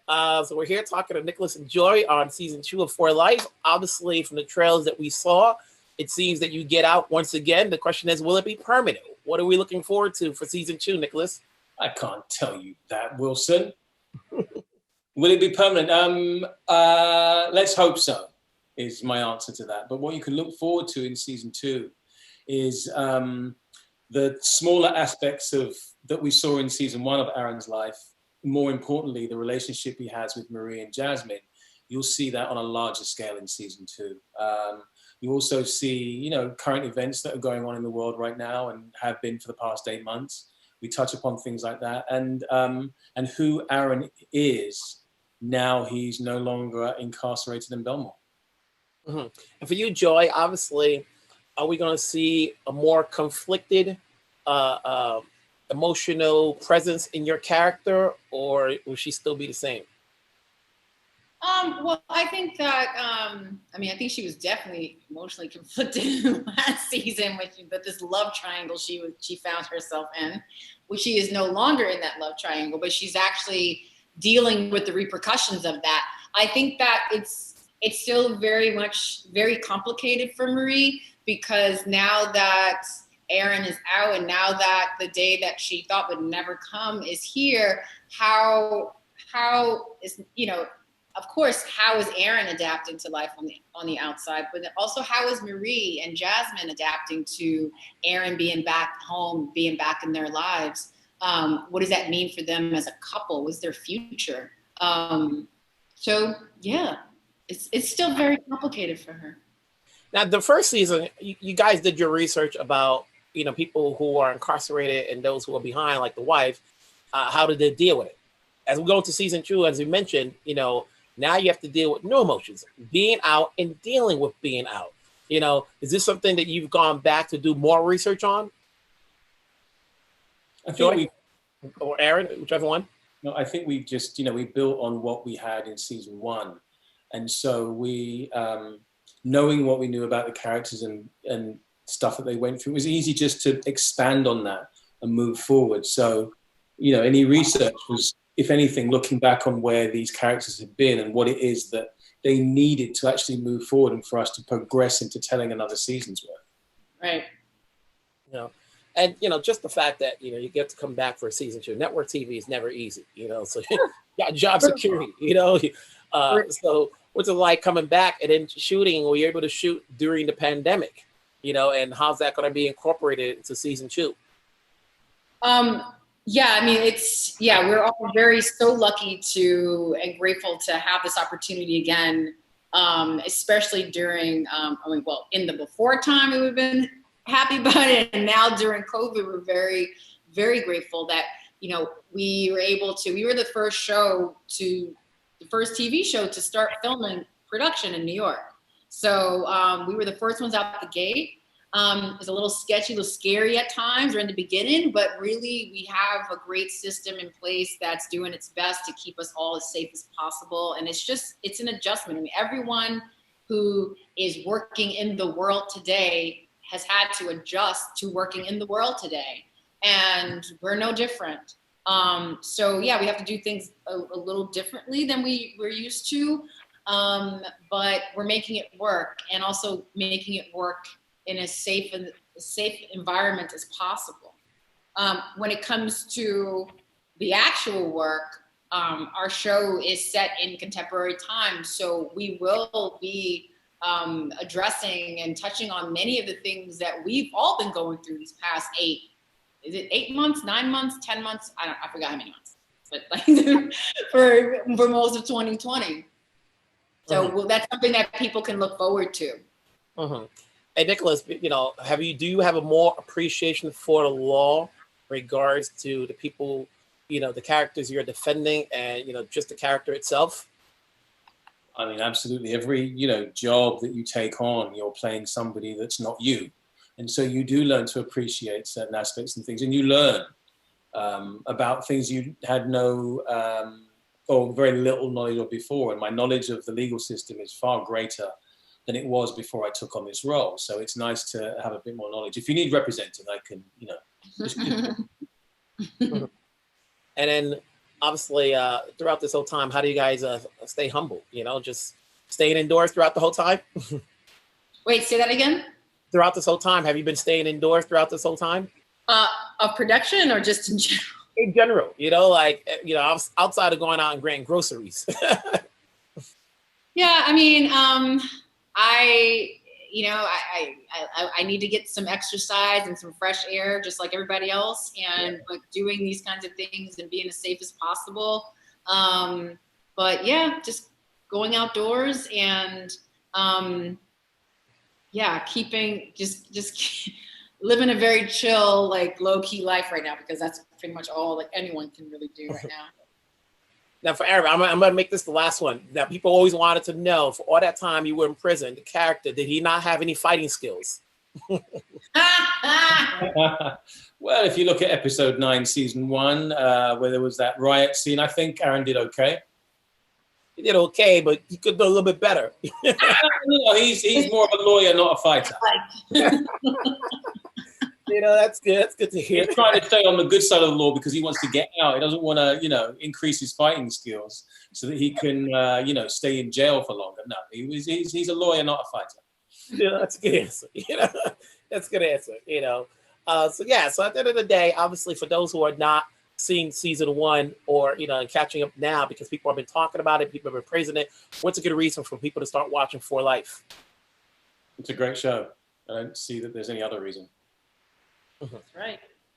So we're here talking to Nicholas and Joy on season 2 of For Life. Obviously, from the trailers that we saw, it seems that you get out once again. The question is, will it be permanent? What are we looking forward to for season 2, Nicholas? I can't tell you that, Wilson. Will it be permanent? Let's hope so, is my answer to that. But what you can look forward to in season 2 is the smaller aspects of that we saw in season 1 of Aaron's life. More importantly, the relationship he has with Marie and Jasmine. You'll see that on a larger scale in season 2. You also see, current events that are going on in the world right now and have been for the past 8 months. We touch upon things like that, and who Aaron is now he's no longer incarcerated in Belmore. Mm-hmm. And for you, Joy, obviously, are we going to see a more conflicted, emotional presence in your character, or will she still be the same? Well, I think that, I think she was definitely emotionally conflicted in last season with this love triangle she found herself in, which she is no longer in that love triangle, but she's actually dealing with the repercussions of that. I think that it's still very complicated for Marie, because now that Aaron is out and now that the day that she thought would never come is here, how is, of course, how is Aaron adapting to life on the outside, but also how is Marie and Jasmine adapting to Aaron being back home, being back in their lives? What does that mean for them as a couple? What's their future? So yeah, it's still very complicated for her. Now, the first season, you guys did your research about people who are incarcerated and those who are behind, like the wife. How did they deal with it? As we go into season 2, as we mentioned, now you have to deal with new emotions, being out and dealing with being out. Is this something that you've gone back to do more research on? I think or Aaron, whichever one. No, I think we just, we built on what we had in season 1. And so we, knowing what we knew about the characters and stuff that they went through, it was easy just to expand on that and move forward. So, any research was, if anything, looking back on where these characters had been and what it is that they needed to actually move forward and for us to progress into telling another season's worth. Right. And, just the fact that, you get to come back for a season 2. Network TV is never easy, so you got job security, So what's it like coming back and then shooting? Were you able to shoot during the pandemic, and how's that going to be incorporated into season 2? Yeah, we're all so lucky and grateful to have this opportunity again, especially during, in the before time, we've been happy about it. And now during COVID, we're very, very grateful that, we were the first TV show to start filming production in New York. So we were the first ones out the gate. It was a little sketchy, a little scary at times or in the beginning, but really we have a great system in place that's doing its best to keep us all as safe as possible. And it's an adjustment. Everyone who is working in the world today has had to adjust to working in the world today. And we're no different. So yeah, we have to do things a little differently than we're used to, but we're making it work, and also making it work in a safe environment as possible. When it comes to the actual work, our show is set in contemporary times, so we will be addressing and touching on many of the things that we've all been going through these past 8 months, 9 months, 10 months? I forgot how many months, but for most of 2020. So that's something that people can look forward to. Mm-hmm. Hey, Nicholas, do you have a more appreciation for the law in regards to the people, the characters you're defending and, just the character itself? Absolutely. Every, job that you take on, you're playing somebody that's not you. And so you do learn to appreciate certain aspects and things, and you learn about things you had no or very little knowledge of before. And my knowledge of the legal system is far greater than it was before I took on this role. So it's nice to have a bit more knowledge. If you need representing, I can, just And then, obviously, throughout this whole time, how do you guys stay humble? You know, just staying indoors throughout the whole time. Wait, say that again. Throughout this whole time, have you been staying indoors throughout this whole time? Of production or just in general? In general, you know, like, you know, outside of going out and getting groceries. Yeah, I mean, I need to get some exercise and some fresh air, just like everybody else, and like doing these kinds of things and being as safe as possible. But yeah, just going outdoors and keeping just living a very chill, like low key life right now, because that's pretty much all like anyone can really do right now. Now, for Aaron, I'm going to make this the last one. Now, people always wanted to know, for all that time you were in prison, the character, did he not have any fighting skills? Well, if you look at episode 9, season 1, where there was that riot scene, I think Aaron did okay. He did okay, but he could do a little bit better. No, he's more of a lawyer, not a fighter. You know, that's good. That's good to hear. He's trying to stay on the good side of the law because he wants to get out. He doesn't want to, you know, increase his fighting skills so that he can, you know, stay in jail for longer. No, he's a lawyer, not a fighter. Yeah, that's a good answer. You know, that's a good answer. You know, so at the end of the day, obviously, for those who are not seeing season 1 or, you know, catching up now because people have been talking about it, people have been praising it, what's a good reason for people to start watching For Life? It's a great show. I don't see that there's any other reason. That's right.